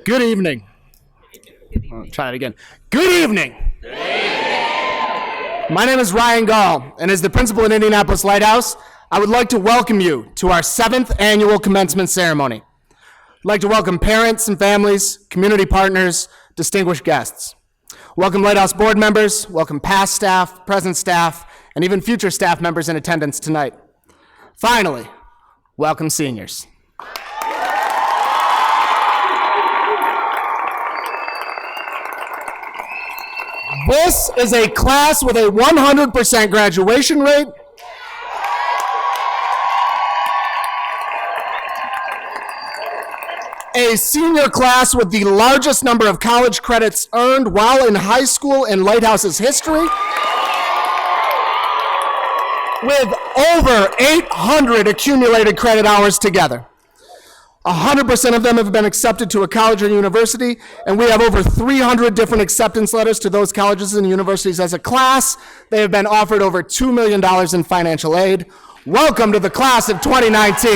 Good evening. I'll try it again. Good evening. Good evening. My name is Ryan Gall, and as the principal at Indianapolis Lighthouse, I would like to welcome you to our 7th annual commencement ceremony. I'd like to welcome parents and families, community partners, distinguished guests. Welcome Lighthouse board members, welcome past staff, present staff, and even future staff members in attendance tonight. Finally, welcome seniors. This is a class with a 100% graduation rate. A senior class with the largest number of college credits earned while in high school in Lighthouse's history. With over 800 accumulated credit hours together. 100% of them have been accepted to a college or university, and we have over 300 different acceptance letters to those colleges and universities as a class. They have been offered over $2 million in financial aid. Welcome to the class of 2019.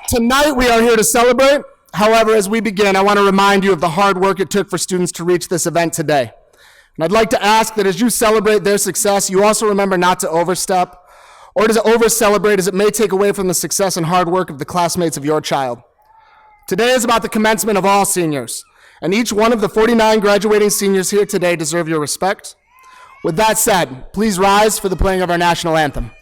Tonight we are here to celebrate. However, as we begin, I want to remind you of the hard work it took for students to reach this event today. And I'd like to ask that as you celebrate their success, you also remember not to overstep or to over-celebrate, as it may take away from the success and hard work of the classmates of your child. Today is about the commencement of all seniors, and each one of the 49 graduating seniors here today deserve your respect. With that said, please rise for the playing of our national anthem.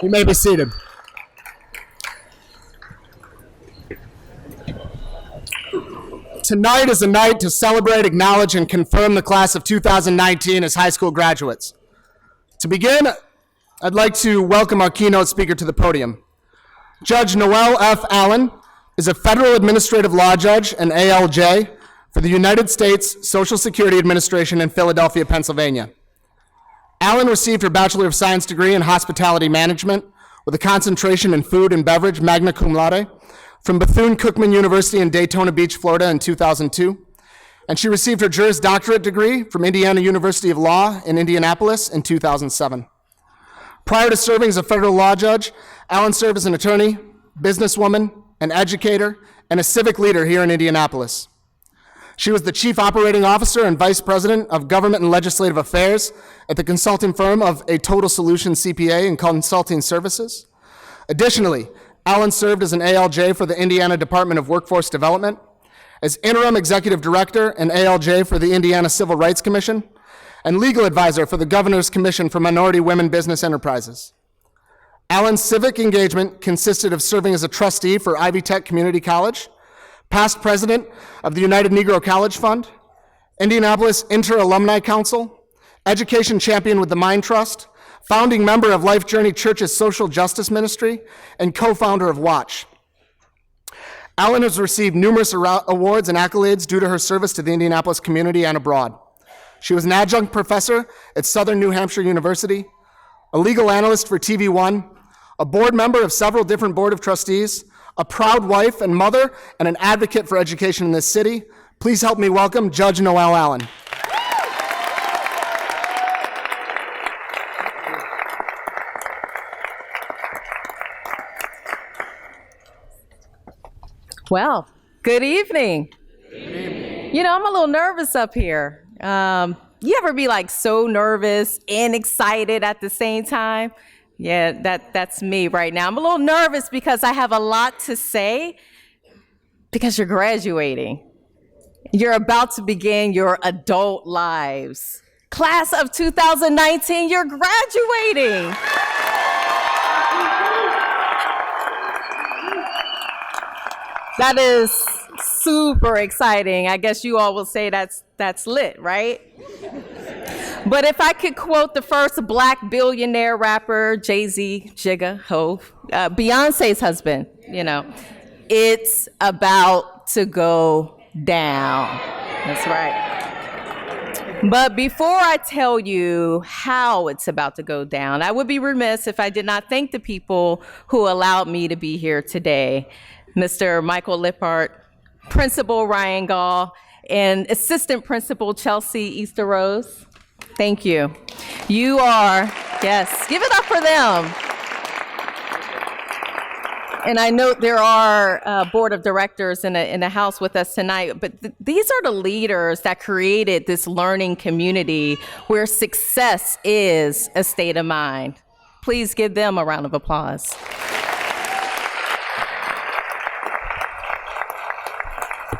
You may be seated. Tonight is a night to celebrate, acknowledge, and confirm the class of 2019 as high school graduates. To begin, I'd like to welcome our keynote speaker to the podium. Judge Noel F. Allen is a federal administrative law judge and ALJ for the United States Social Security Administration in Philadelphia, Pennsylvania. Allen received her Bachelor of Science degree in Hospitality Management with a concentration in Food and Beverage, magna cum laude, from Bethune-Cookman University in Daytona Beach, Florida in 2002. And she received her Juris Doctorate degree from Indiana University of Law in Indianapolis in 2007. Prior to serving as a federal law judge, Allen served as an attorney, businesswoman, an educator, and a civic leader here in Indianapolis. She was the Chief Operating Officer and Vice President of Government and Legislative Affairs at the consulting firm of A Total Solution CPA and Consulting Services. Additionally, Allen served as an ALJ for the Indiana Department of Workforce Development, as Interim Executive Director and ALJ for the Indiana Civil Rights Commission, and Legal Advisor for the Governor's Commission for Minority Women Business Enterprises. Allen's civic engagement consisted of serving as a trustee for Ivy Tech Community College, past president of the United Negro College Fund, Indianapolis Inter-Alumni Council, education champion with the Mind Trust, founding member of Life Journey Church's Social Justice Ministry, and co-founder of Watch. Allen has received numerous awards and accolades due to her service to the Indianapolis community and abroad. She was an adjunct professor at Southern New Hampshire University, a legal analyst for TV One, a board member of several different board of trustees, a proud wife and mother, and an advocate for education in this city. Please help me welcome Judge Noelle Allen. Well, good evening. You know, I'm a little nervous up here. You ever be like so nervous and excited at the same time? Yeah, that's me right now. I'm a little nervous because I have a lot to say because you're graduating. You're about to begin your adult lives. Class of 2019, you're graduating. That is super exciting. I guess you all will say that's lit, right? But if I could quote the first Black billionaire rapper, Jay-Z, Jigga, Hov, Beyonce's husband, you know, it's about to go down. That's right. But before I tell you how it's about to go down, I would be remiss if I did not thank the people who allowed me to be here today. Mr. Michael Lippert, Principal Ryan Gall, and Assistant Principal Chelsea Easter Rose. Thank you. You are, yes, give it up for them. And I note there are board of directors in the house with us tonight, but these are the leaders that created this learning community where success is a state of mind. Please give them a round of applause.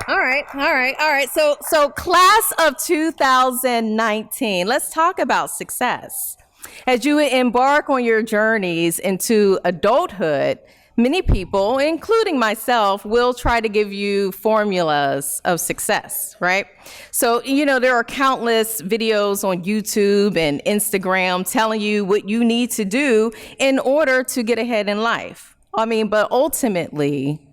All right. So class of 2019, let's talk about success. As you embark on your journeys into adulthood, many people, including myself, will try to give you formulas of success, right? So, you know, there are countless videos on YouTube and Instagram telling you what you need to do in order to get ahead in life. I mean, but ultimately,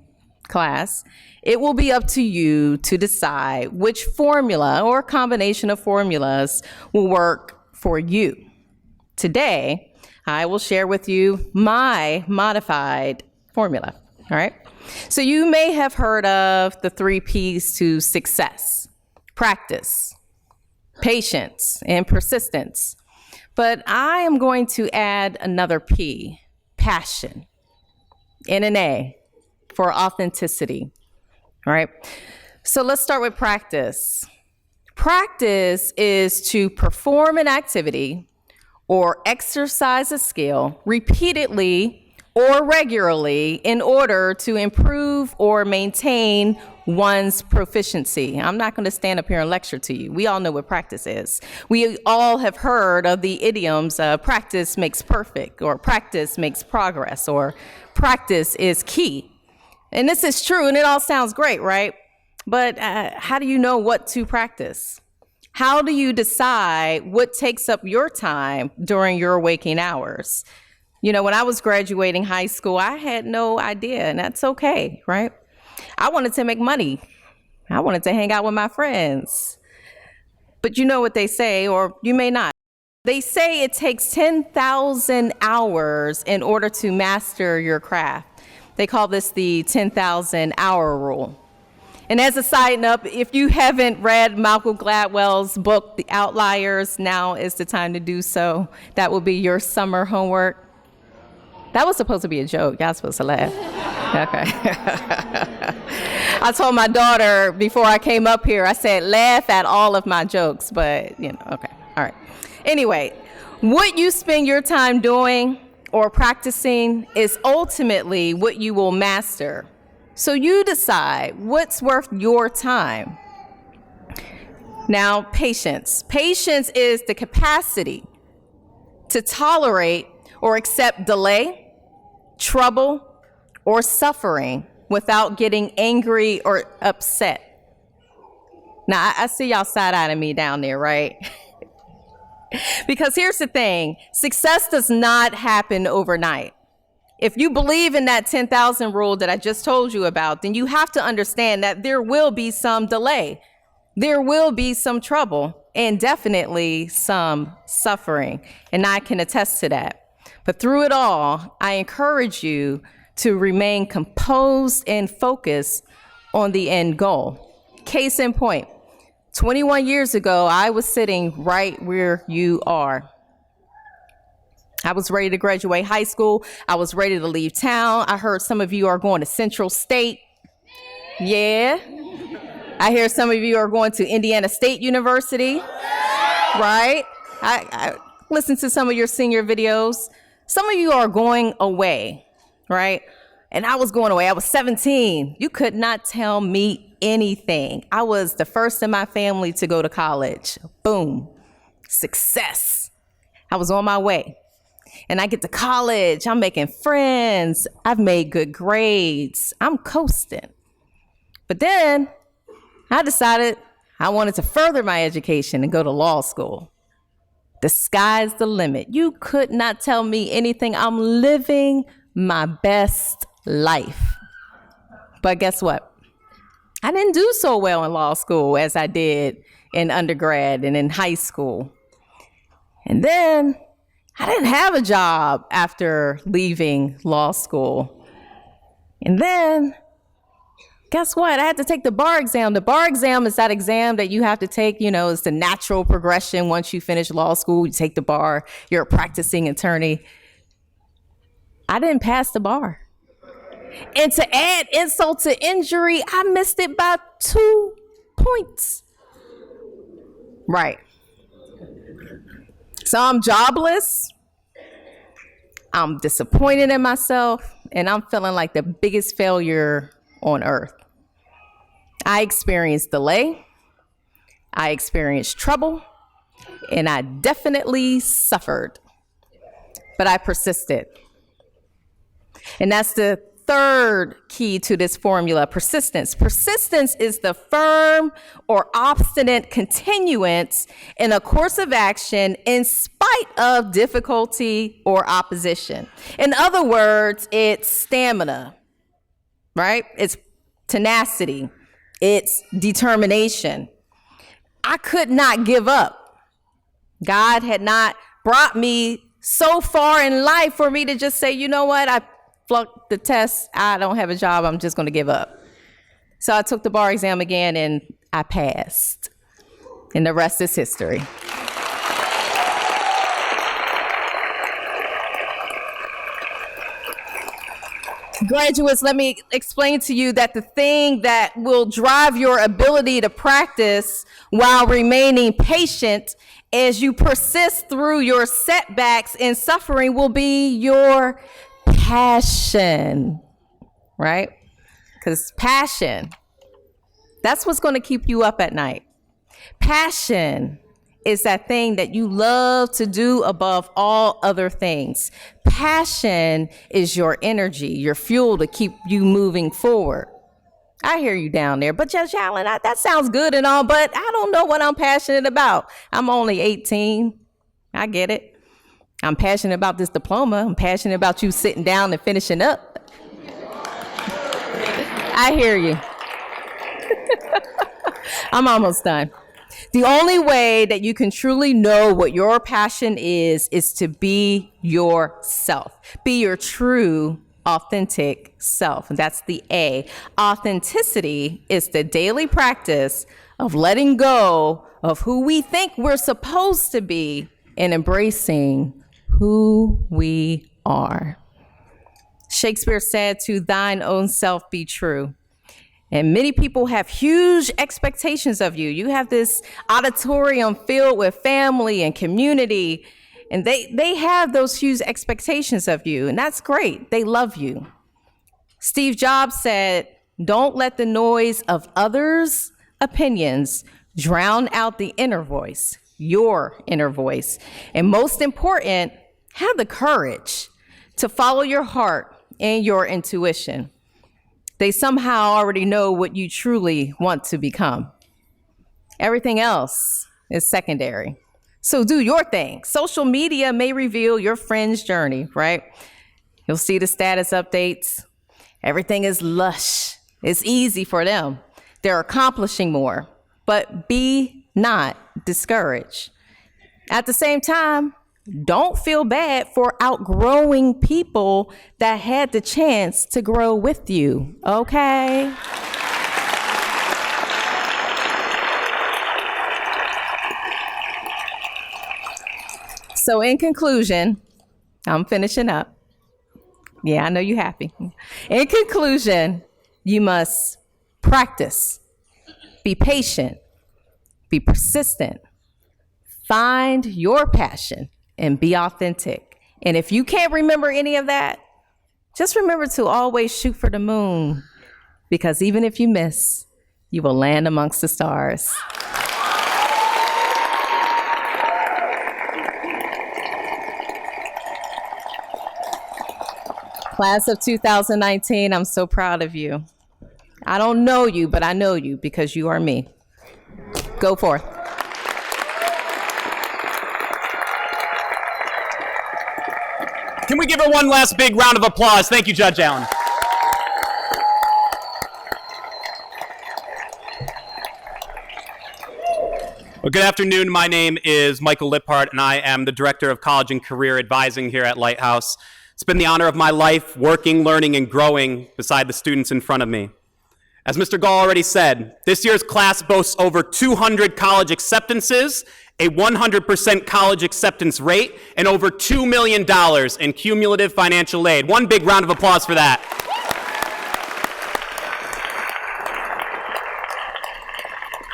class, it will be up to you to decide which formula or combination of formulas will work for you. Today, I will share with you my modified formula, all right? So you may have heard of the 3 P's to success: practice, patience, and persistence. But I am going to add another P, passion, and an A for authenticity. All right, so let's start with practice. Practice is to perform an activity or exercise a skill repeatedly or regularly in order to improve or maintain one's proficiency. I'm not going to stand up here and lecture to you. We all know what practice is. We all have heard of the idioms, practice makes perfect, or practice makes progress, or practice is key. And this is true, and it all sounds great, right? But how do you know what to practice? How do you decide what takes up your time during your waking hours? You know, when I was graduating high school, I had no idea, and that's okay, right? I wanted to make money. I wanted to hang out with my friends. But you know what they say, or you may not. They say it takes 10,000 hours in order to master your craft. They call this the 10,000 hour rule. And as a side note, if you haven't read Malcolm Gladwell's book, The Outliers, now is the time to do so. That will be your summer homework. That was supposed to be a joke. Y'all supposed to laugh. Okay. I told my daughter before I came up here, I said, laugh at all of my jokes, but, okay. All right. Anyway, what you spend your time doing or practicing is ultimately what you will master. So you decide what's worth your time. Now, patience. Patience is the capacity to tolerate or accept delay, trouble, or suffering without getting angry or upset. Now, I see y'all side-eyeing me down there, right? Because here's the thing, success does not happen overnight. If you believe in that 10,000 rule that I just told you about, then you have to understand that there will be some delay. There will be some trouble and definitely some suffering. And I can attest to that. But through it all, I encourage you to remain composed and focused on the end goal. Case in point, 21 years ago, I was sitting right where you are. I was ready to graduate high school. I was ready to leave town. I heard some of you are going to Central State. Yeah. I hear some of you are going to Indiana State University, right? I listened to some of your senior videos. Some of you are going away, right? And I was going away. I was 17. You could not tell me anything. I was the first in my family to go to college. Boom. Success. I was on my way. And I get to college. I'm making friends. I've made good grades. I'm coasting. But then I decided I wanted to further my education and go to law school. The sky's the limit. You could not tell me anything. I'm living my best life. But guess what? I didn't do so well in law school as I did in undergrad and in high school. And then I didn't have a job after leaving law school. And then guess what? I had to take the bar exam. The bar exam is that exam that you have to take, it's the natural progression. Once you finish law school, you take the bar, you're a practicing attorney. I didn't pass the bar. And to add insult to injury, I missed it by 2 points. Right. So I'm jobless. I'm disappointed in myself, and I'm feeling like the biggest failure on earth. I experienced delay, I experienced trouble, and I definitely suffered. But I persisted. And that's the third key to this formula, persistence. Persistence is the firm or obstinate continuance in a course of action in spite of difficulty or opposition. In other words, it's stamina, right? It's tenacity. It's determination. I could not give up. God had not brought me so far in life for me to just say, you know what, I flunked the test, I don't have a job, I'm just going to give up. So I took the bar exam again and I passed. And the rest is history. Graduates, let me explain to you that the thing that will drive your ability to practice while remaining patient as you persist through your setbacks and suffering will be your passion, right? Because passion, that's what's going to keep you up at night. Passion is that thing that you love to do above all other things. Passion is your energy, your fuel to keep you moving forward. I hear you down there, but Judge Allen, that sounds good and all, but I don't know what I'm passionate about. I'm only 18. I get it. I'm passionate about this diploma. I'm passionate about you sitting down and finishing up. I hear you. I'm almost done. The only way that you can truly know what your passion is to be yourself. Be your true, authentic self. And that's the A. Authenticity is the daily practice of letting go of who we think we're supposed to be and embracing who we are. Shakespeare said, "To thine own self be true." And many people have huge expectations of you. You have this auditorium filled with family and community, and they have those huge expectations of you, and that's great. They love you. Steve Jobs said, "Don't let the noise of others' opinions drown out the inner voice, your inner voice. And most important, have the courage to follow your heart and your intuition. They somehow already know what you truly want to become. Everything else is secondary. So do your thing. Social media may reveal your friend's journey, right? You'll see the status updates. Everything is lush. It's easy for them. They're accomplishing more, but be not discouraged. At the same time, don't feel bad for outgrowing people that had the chance to grow with you, okay? So in conclusion, I'm finishing up. Yeah, I know you're happy. In conclusion, you must practice, be patient, be persistent, find your passion, and be authentic. And if you can't remember any of that, just remember to always shoot for the moon, because even if you miss, you will land amongst the stars. Class of 2019, I'm so proud of you. I don't know you, but I know you because you are me. Go forth. Can we give her one last big round of applause? Thank you, Judge Allen. Well, good afternoon. My name is Michael Liphart, and I am the Director of College and Career Advising here at Lighthouse. It's been the honor of my life working, learning, and growing beside the students in front of me. As Mr. Gall already said, this year's class boasts over 200 college acceptances, a 100% college acceptance rate, and over $2 million in cumulative financial aid. One big round of applause for that.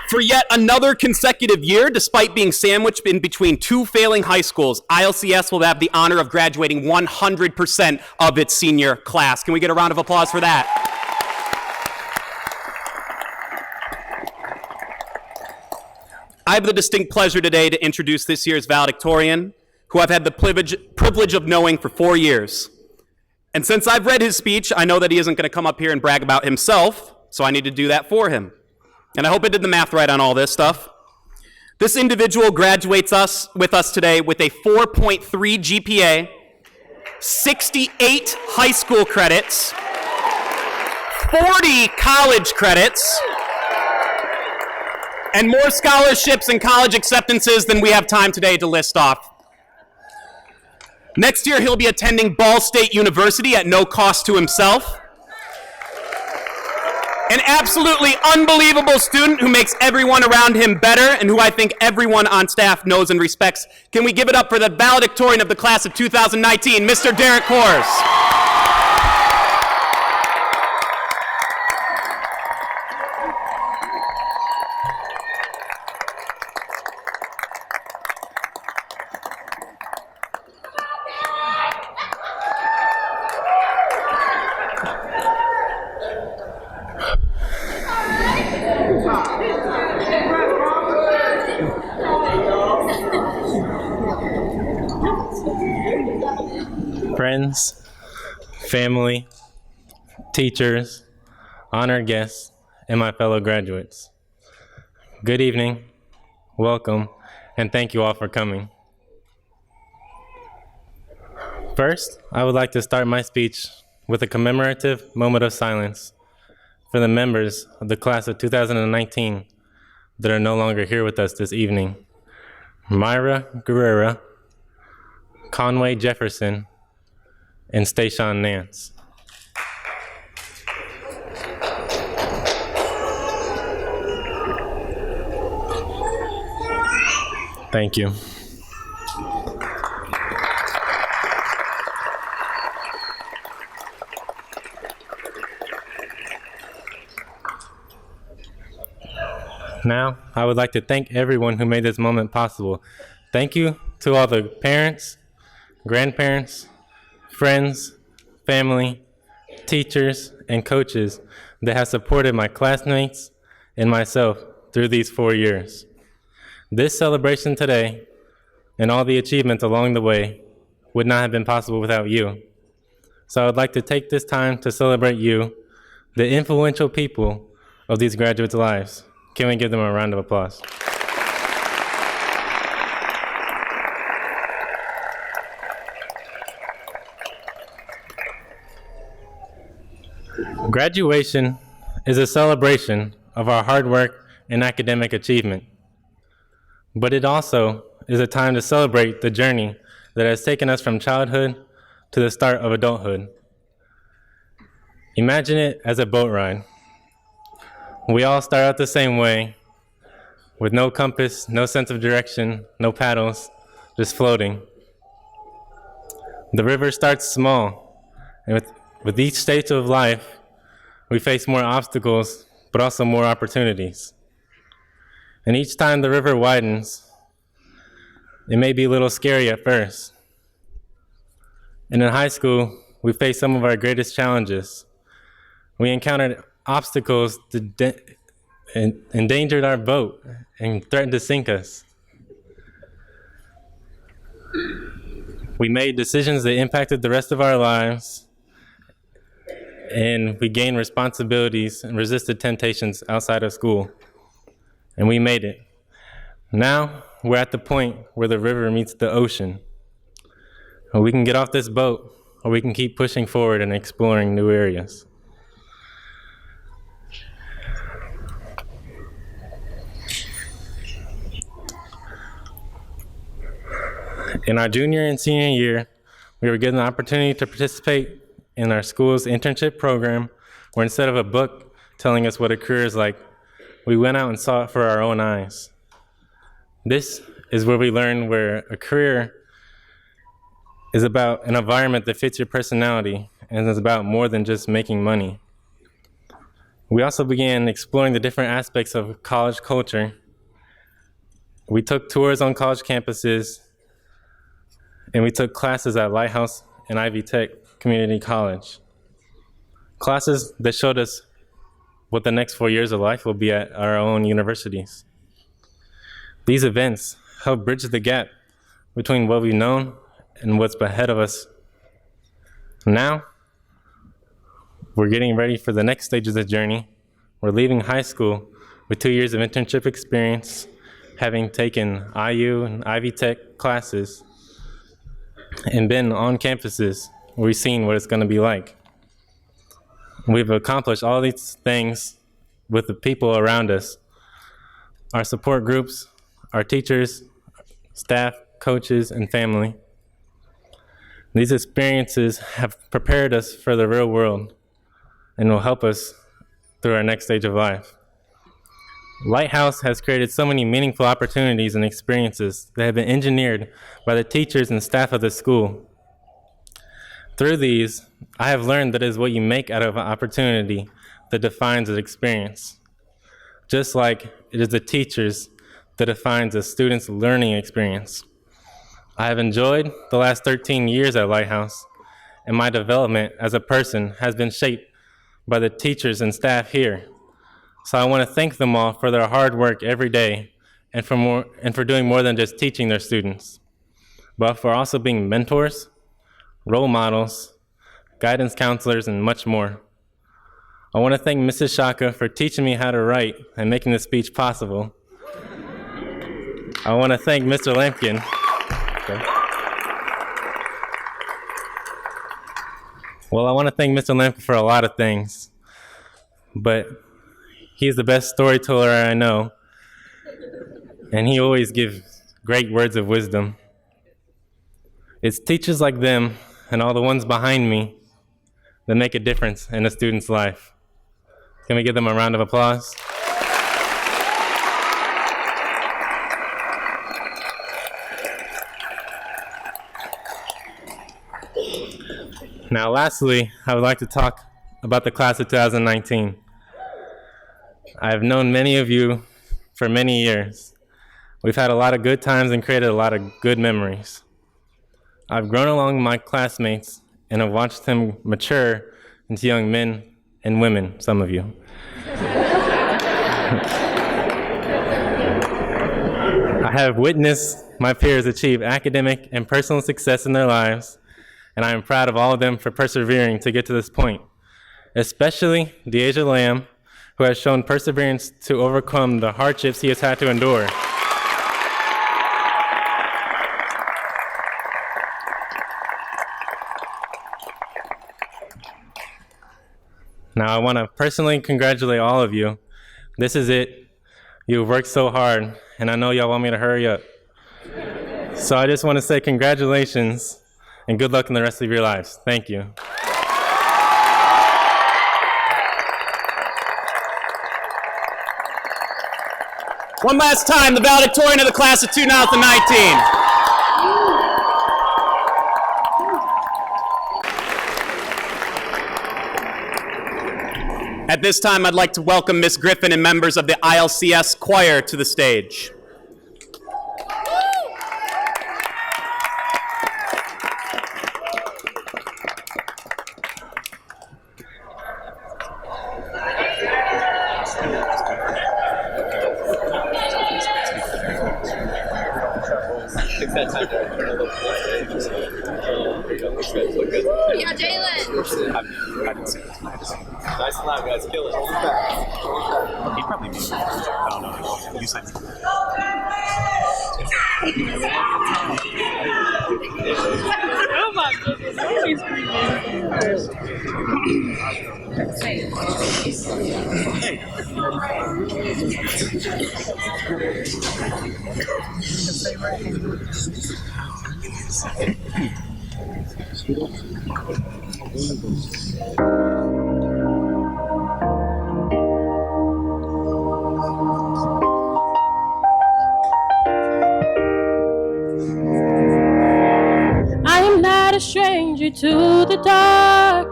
For yet another consecutive year, despite being sandwiched in between two failing high schools, ILCS will have the honor of graduating 100% of its senior class. Can we get a round of applause for that? I have the distinct pleasure today to introduce this year's valedictorian, who I've had the privilege of knowing for 4 years. And since I've read his speech, I know that he isn't going to come up here and brag about himself, so I need to do that for him. And I hope I did the math right on all this stuff. This individual graduates with us today with a 4.3 GPA, 68 high school credits, 40 college credits, and more scholarships and college acceptances than we have time today to list off. Next year, he'll be attending Ball State University at no cost to himself. An absolutely unbelievable student who makes everyone around him better and who I think everyone on staff knows and respects. Can we give it up for the valedictorian of the class of 2019, Mr. Derek Kors? Friends, family, teachers, honored guests, and my fellow graduates. Good evening, welcome, and thank you all for coming. First, I would like to start my speech with a commemorative moment of silence for the members of the class of 2019 that are no longer here with us this evening. Myra Guerrera, Conway Jefferson, and Stayshawn Nance. Thank you. Now, I would like to thank everyone who made this moment possible. Thank you to all the parents, grandparents, friends, family, teachers, and coaches that have supported my classmates and myself through these 4 years. This celebration today and all the achievements along the way would not have been possible without you. So I would like to take this time to celebrate you, the influential people of these graduates' lives. Can we give them a round of applause? Graduation is a celebration of our hard work and academic achievement, but it also is a time to celebrate the journey that has taken us from childhood to the start of adulthood. Imagine it as a boat ride. We all start out the same way, with no compass, no sense of direction, no paddles, just floating. The river starts small, and with each stage of life, we face more obstacles, but also more opportunities. And each time the river widens, it may be a little scary at first. And in high school, we faced some of our greatest challenges. We encountered obstacles that endangered our boat and threatened to sink us. We made decisions that impacted the rest of our lives, and we gained responsibilities and resisted temptations outside of school. And we made it. Now, we're at the point where the river meets the ocean. We can get off this boat, or we can keep pushing forward and exploring new areas. In our junior and senior year, we were given the opportunity to participate in our school's internship program, where instead of a book telling us what a career is like, we went out and saw it for our own eyes. This is where we learned where a career is about an environment that fits your personality and is about more than just making money. We also began exploring the different aspects of college culture. We took tours on college campuses, and we took classes at Lighthouse and Ivy Tech Community College. Classes that showed us what the next 4 years of life will be at our own universities. These events help bridge the gap between what we've known and what's ahead of us. Now, we're getting ready for the next stage of the journey. We're leaving high school with 2 years of internship experience, having taken IU and Ivy Tech classes, and been on campuses where we've seen what it's going to be like. We've accomplished all these things with the people around us, our support groups, our teachers, staff, coaches, and family. These experiences have prepared us for the real world and will help us through our next stage of life. Lighthouse has created so many meaningful opportunities and experiences that have been engineered by the teachers and staff of the school. Through these, I have learned that it is what you make out of an opportunity that defines an experience. Just like it is the teachers that defines a student's learning experience. I have enjoyed the last 13 years at Lighthouse, and my development as a person has been shaped by the teachers and staff here. So I want to thank them all for their hard work every day and for doing more than just teaching their students, but for also being mentors, role models, guidance counselors, and much more. I want to thank Mrs. Shaka for teaching me how to write and making this speech possible. I want to thank Mr. Lampkin. Well, I want to thank Mr. Lampkin for a lot of things, but he's the best storyteller I know, and he always gives great words of wisdom. It's teachers like them and all the ones behind me that make a difference in a student's life. Can we give them a round of applause? Now, lastly, I would like to talk about the class of 2019. I have known many of you for many years. We've had a lot of good times and created a lot of good memories. I've grown along with my classmates and have watched them mature into young men and women, some of you. I have witnessed my peers achieve academic and personal success in their lives, and I am proud of all of them for persevering to get to this point, especially Deasia Lamb, who has shown perseverance to overcome the hardships he has had to endure. Now, I want to personally congratulate all of you. This is it. You've worked so hard, and I know y'all want me to hurry up. So I just want to say congratulations and good luck in the rest of your lives. Thank you. One last time, the valedictorian of the class of 2019. At this time, I'd like to welcome Ms. Griffin and members of the ILCS choir to the stage. Yeah, Jalen. I didn't see it. Nice slap, guys. Kill it. He probably did. I don't know. You said Oh my goodness. He's I'm not a stranger to the dark.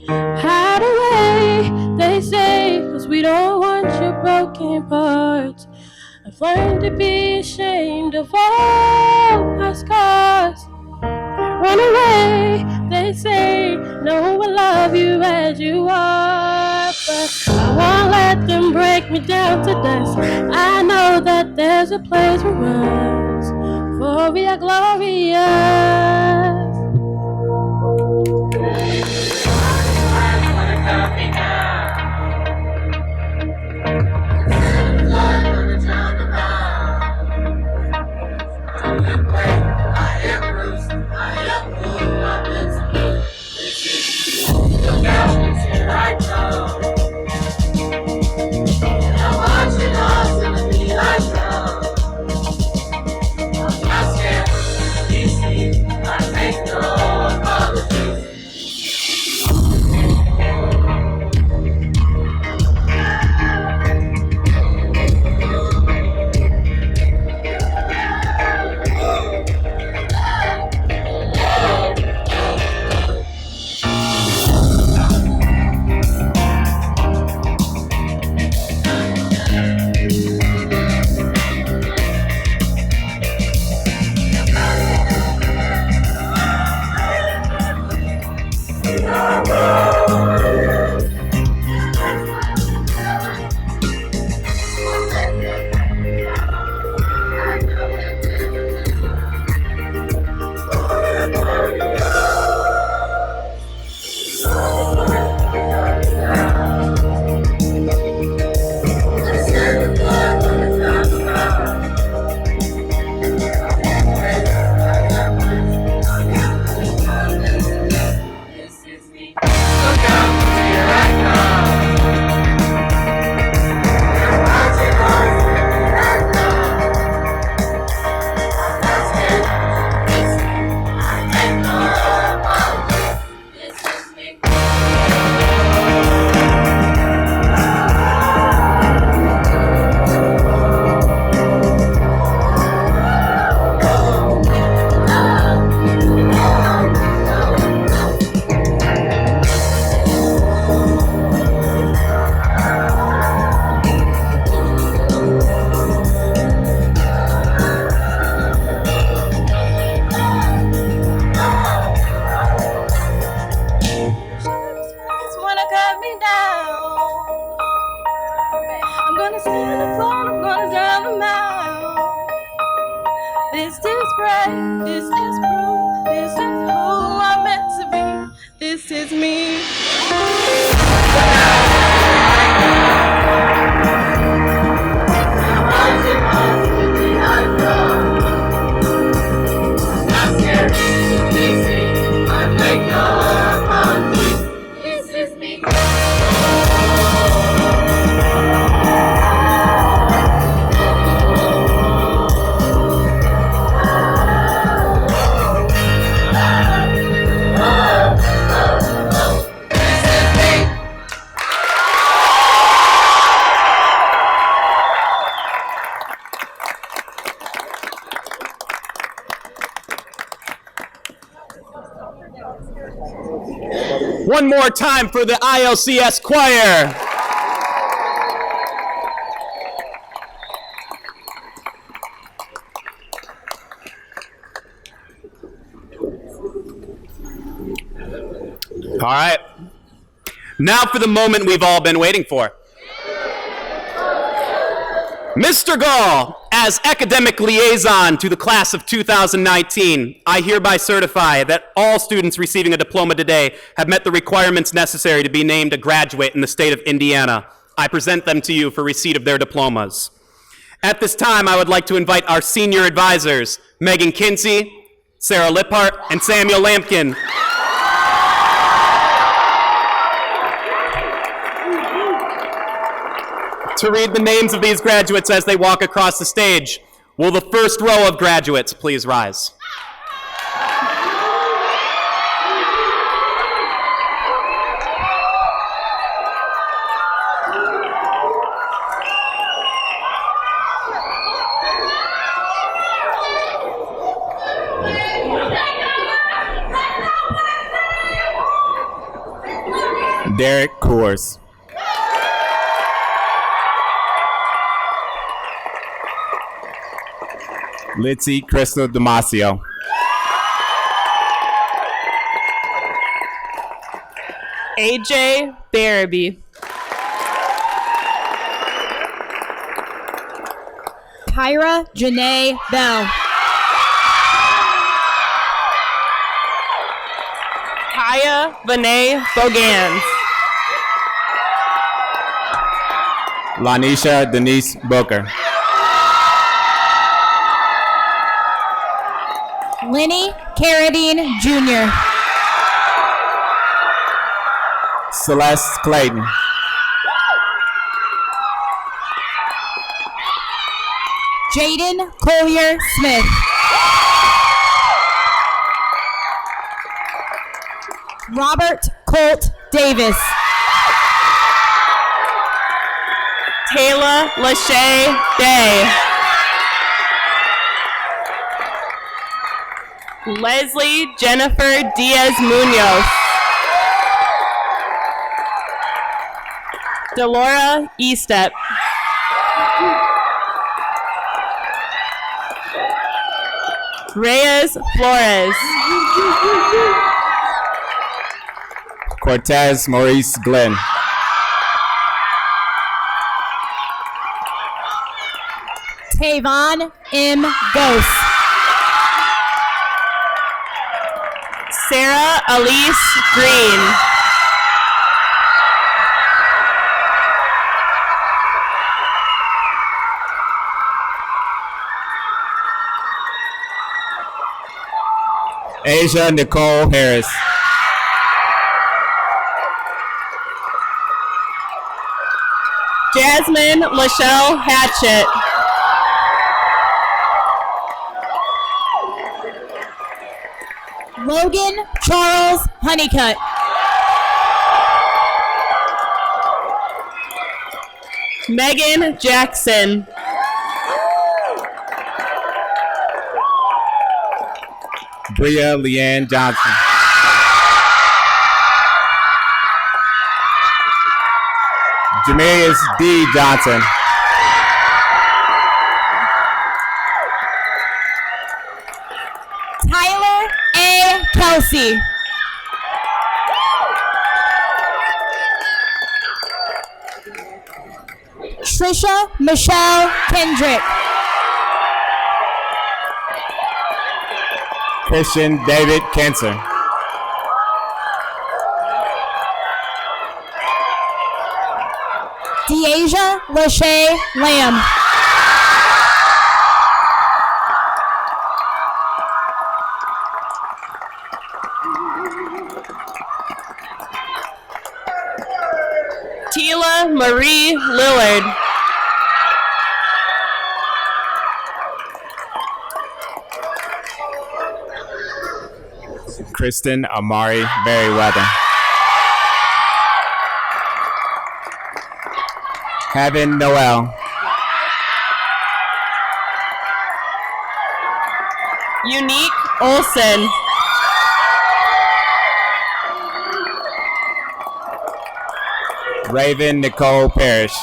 Hide away, they say, 'cause we don't want your broken parts. I've learned to be ashamed of all my scars. Run away, they say, no one will love you as you are. But I won't let them break me down to dust. I know that there's a place for us, for we are glorious. gonna stand up tall, I'm gonna drive a mile. This is right, this is proof, this is who I'm meant to be. This is me. One more time for the ILCS choir. All right. Now for the moment we've all been waiting for. Mr. Gall, as academic liaison to the class of 2019, I hereby certify that all students receiving a diploma today have met the requirements necessary to be named a graduate in the state of Indiana. I present them to you for receipt of their diplomas. At this time, I would like to invite our senior advisors, Megan Kinsey, Sarah Liphart, and Samuel Lampkin. To read the names of these graduates as they walk across the stage. Will the first row of graduates please rise? Derek Coors. Litzy Crystal Damasio. AJ Barabee. Kyra Janae Bell. Kaya Vinay Bogans. Lanisha Denise Booker. Lenny Carradine Jr. Celeste Clayton. Jaden Collier Smith. Robert Colt Davis. Taylor Lachey Day. Leslie Jennifer Diaz Munoz. Delora Estep. Reyes Flores. Cortez Maurice Glenn. Tavon M. Ghost. Sarah Elise Green. Asia Nicole Harris. Jasmine Lachelle Hatchett. Logan Charles Honeycutt. Megan Jackson. Bria Leanne Johnson. Jamarius D. Johnson. Tyler A. Kelsey. Patricia Michelle Kendrick. Christian David Kenser. Deasia Lachey Lamb. Tila Marie Lillard. Kristen Amari Berryweather. Heaven Noel. Unique Olson. Raven Nicole Parrish.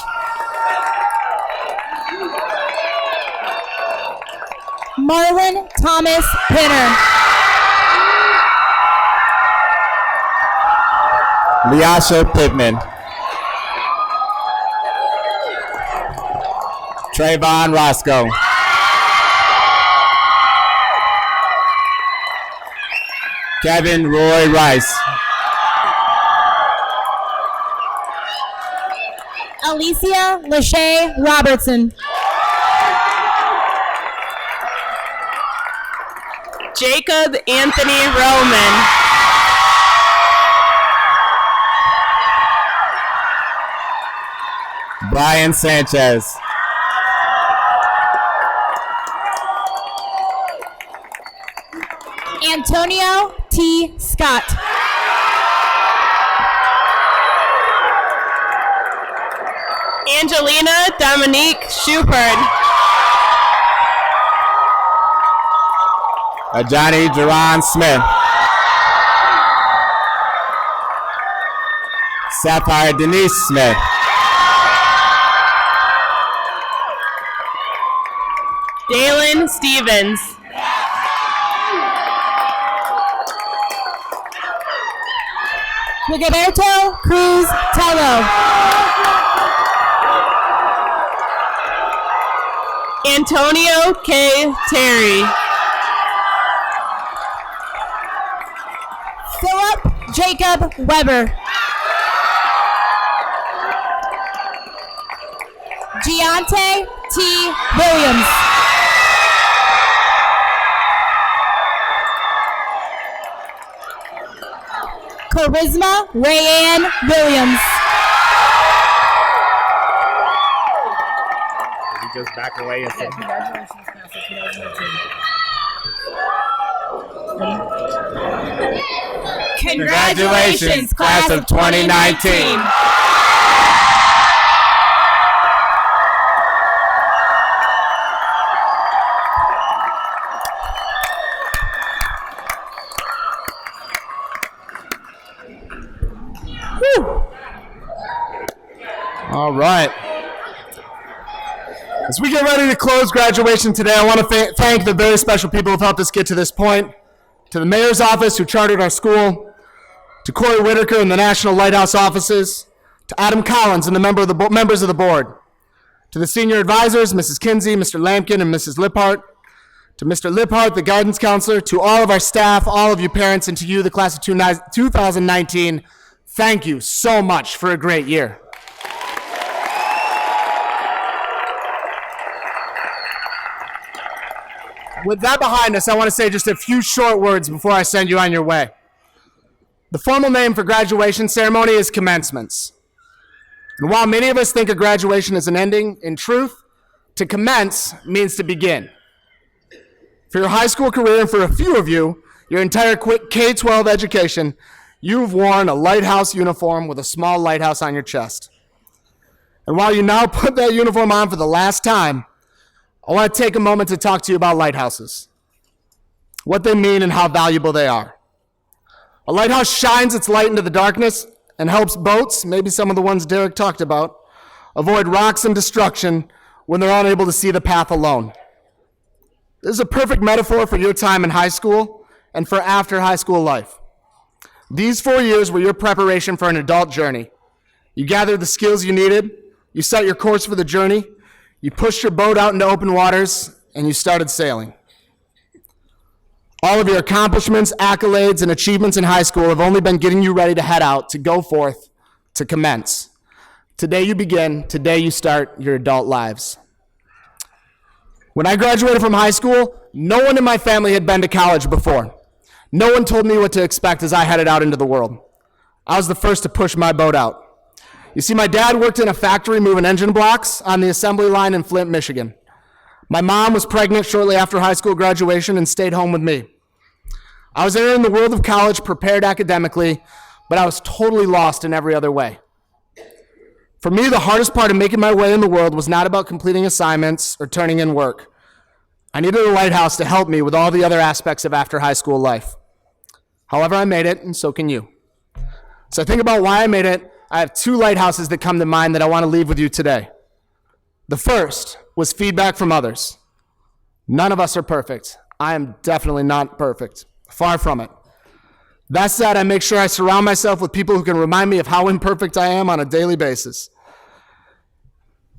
Marlon Thomas Pinner. Leasha Pittman. Trayvon Roscoe. Kevin Roy Rice. Alicia Lachey Robertson. Jacob Anthony Roman. Brian Sanchez. Antonio T. Scott. Angelina Dominique Shupert. Johnny Jerron Smith. Sapphire Denise Smith. Dalen Stevens. Rigoberto Cruz Tello. Antonio K. Terry. Philip Jacob Weber. Giante T. Williams. Charisma Rayanne Williams. He just back away and said, Congratulations, class of 2019. All right. As we get ready to close graduation today, I want to thank the very special people who have helped us get to this point. To the mayor's office who chartered our school, to Corey Whitaker and the National Lighthouse offices, to Adam Collins and the members of the board, to the senior advisors, Mrs. Kinsey, Mr. Lampkin, and Mrs. Liphart, to Mr. Liphart, the guidance counselor, to all of our staff, all of you parents, and to you, the class of 2019, thank you so much for a great year. With that behind us, I want to say just a few short words before I send you on your way. The formal name for graduation ceremony is commencements. And while many of us think of graduation as an ending, in truth, to commence means to begin. For your high school career, and for a few of you, your entire K-12 education, you've worn a lighthouse uniform with a small lighthouse on your chest. And while you now put that uniform on for the last time, I want to take a moment to talk to you about lighthouses, what they mean and how valuable they are. A lighthouse shines its light into the darkness and helps boats, maybe some of the ones Derek talked about, avoid rocks and destruction when they're unable to see the path alone. This is a perfect metaphor for your time in high school and for after high school life. These 4 years were your preparation for an adult journey. You gathered the skills you needed, You set your course for the journey, you pushed your boat out into open waters, and you started sailing. All of your accomplishments, accolades, and achievements in high school have only been getting you ready to head out, to go forth, to commence. Today you begin, today you start your adult lives. When I graduated from high school, no one in my family had been to college before. No one told me what to expect as I headed out into the world. I was the first to push my boat out. You see, my dad worked in a factory moving engine blocks on the assembly line in Flint, Michigan. My mom was pregnant shortly after high school graduation and stayed home with me. I was entering the world of college prepared academically, but I was totally lost in every other way. For me, the hardest part of making my way in the world was not about completing assignments or turning in work. I needed a lighthouse to help me with all the other aspects of after high school life. However, I made it, and so can you. So I think about why I made it. I have two lighthouses that come to mind that I want to leave with you today. The first was feedback from others. None of us are perfect. I am definitely not perfect. Far from it. That said, I make sure I surround myself with people who can remind me of how imperfect I am on a daily basis.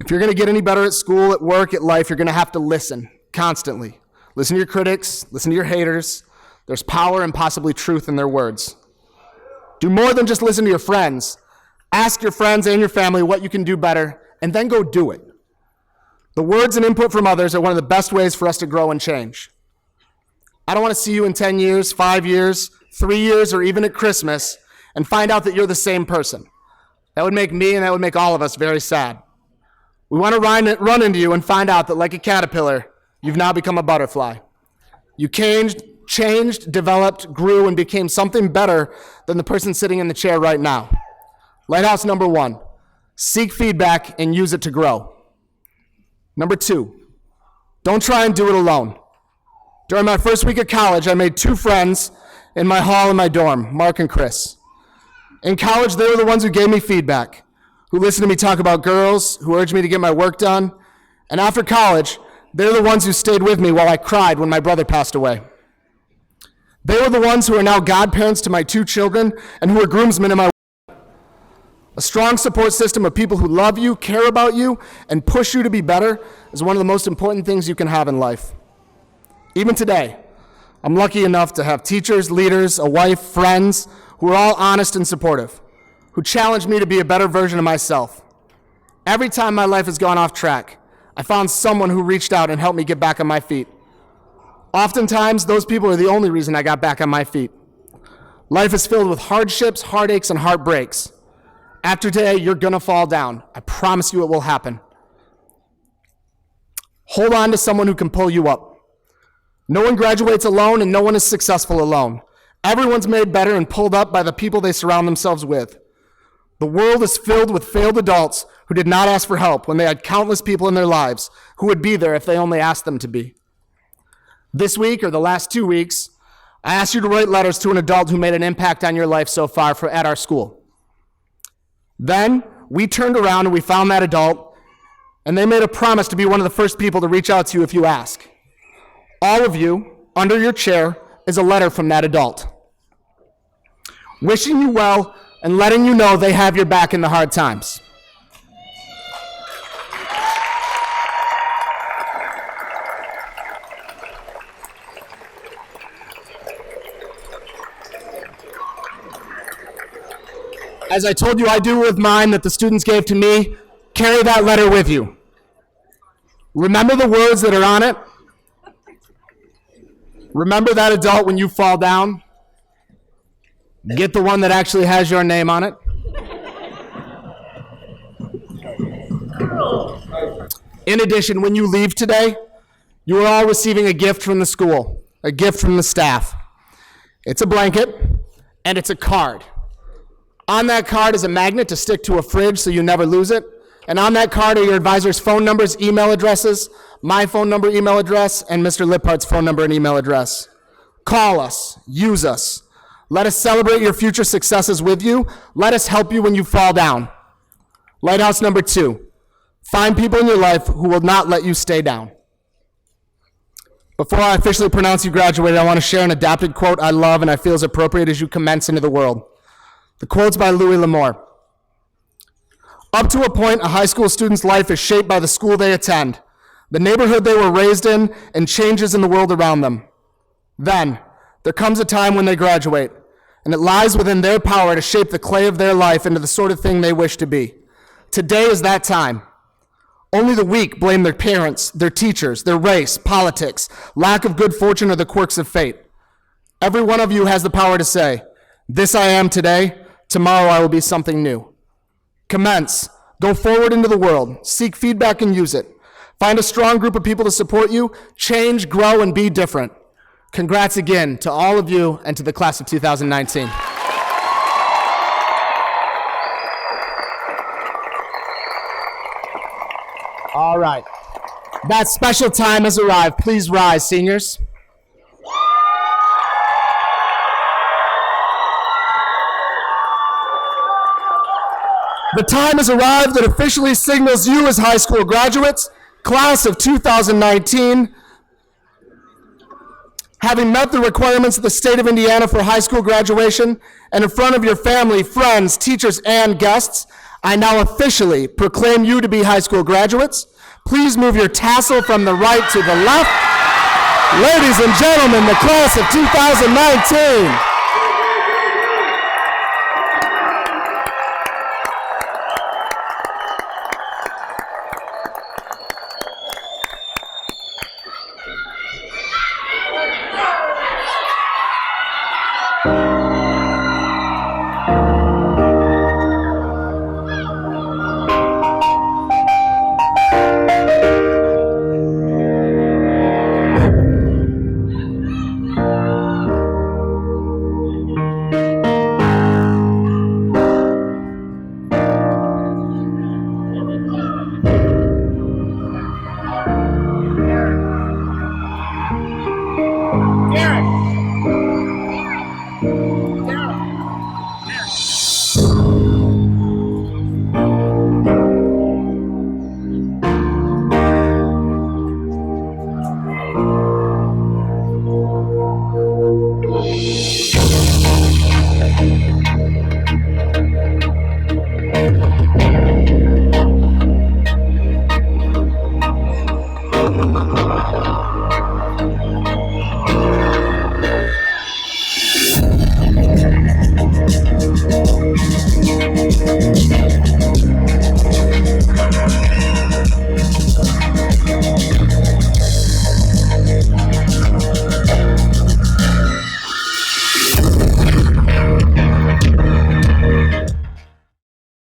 If you're going to get any better at school, at work, at life, you're going to have to listen constantly. Listen to your critics, listen to your haters. There's power and possibly truth in their words. Do more than just listen to your friends. Ask your friends and your family what you can do better, and then go do it. The words and input from others are one of the best ways for us to grow and change. I don't want to see you in 10 years, 5 years, 3 years, or even at Christmas and find out that you're the same person. That would make me and that would make all of us very sad. We want to run into you and find out that like a caterpillar, you've now become a butterfly. You changed, developed, grew, and became something better than the person sitting in the chair right now. Lighthouse number 1, seek feedback and use it to grow. Number 2, don't try and do it alone. During my first week of college, I made 2 friends in my hall in my dorm, Mark and Chris. In college, they were the ones who gave me feedback, who listened to me talk about girls, who urged me to get my work done. And after college, they're the ones who stayed with me while I cried when my brother passed away. They were the ones who are now godparents to my 2 children and who are groomsmen in my wedding. A strong support system of people who love you, care about you, and push you to be better is one of the most important things you can have in life. Even today, I'm lucky enough to have teachers, leaders, a wife, friends who are all honest and supportive, who challenge me to be a better version of myself. Every time my life has gone off track, I found someone who reached out and helped me get back on my feet. Oftentimes, those people are the only reason I got back on my feet. Life is filled with hardships, heartaches, and heartbreaks. After today, you're gonna fall down. I promise you it will happen. Hold on to someone who can pull you up. No one graduates alone, and no one is successful alone. Everyone's made better and pulled up by the people they surround themselves with. The world is filled with failed adults who did not ask for help when they had countless people in their lives who would be there if they only asked them to be. This week, or the last 2 weeks, I asked you to write letters to an adult who made an impact on your life so far at our school. Then, we turned around and we found that adult, and they made a promise to be one of the first people to reach out to you if you ask. All of you, under your chair, is a letter from that adult, wishing you well and letting you know they have your back in the hard times. As I told you I do with mine that the students gave to me, carry that letter with you. Remember the words that are on it. Remember that adult when you fall down. Get the one that actually has your name on it. In addition, when you leave today, you are all receiving a gift from the school, a gift from the staff. It's a blanket, and it's a card. On that card is a magnet to stick to a fridge so you never lose it. And on that card are your advisor's phone numbers, email addresses, my phone number, email address, and Mr. Liphart's phone number and email address. Call us, use us. Let us celebrate your future successes with you. Let us help you when you fall down. Lighthouse number 2, find people in your life who will not let you stay down. Before I officially pronounce you graduated, I want to share an adapted quote I love and I feel is appropriate as you commence into the world. The quote's by Louis L'Amour. Up to a point, a high school student's life is shaped by the school they attend, the neighborhood they were raised in, and changes in the world around them. Then, there comes a time when they graduate, and it lies within their power to shape the clay of their life into the sort of thing they wish to be. Today is that time. Only the weak blame their parents, their teachers, their race, politics, lack of good fortune, or the quirks of fate. Every one of you has the power to say, "This I am today, tomorrow I will be something new." Commence. Go forward into the world. Seek feedback and use it. Find a strong group of people to support you. Change, grow, and be different. Congrats again to all of you and to the class of 2019. All right. That special time has arrived. Please rise, seniors. The time has arrived that officially signals you as high school graduates, class of 2019, having met the requirements of the state of Indiana for high school graduation, and in front of your family, friends, teachers, and guests, I now officially proclaim you to be high school graduates. Please move your tassel from the right to the left. Ladies and gentlemen, the class of 2019.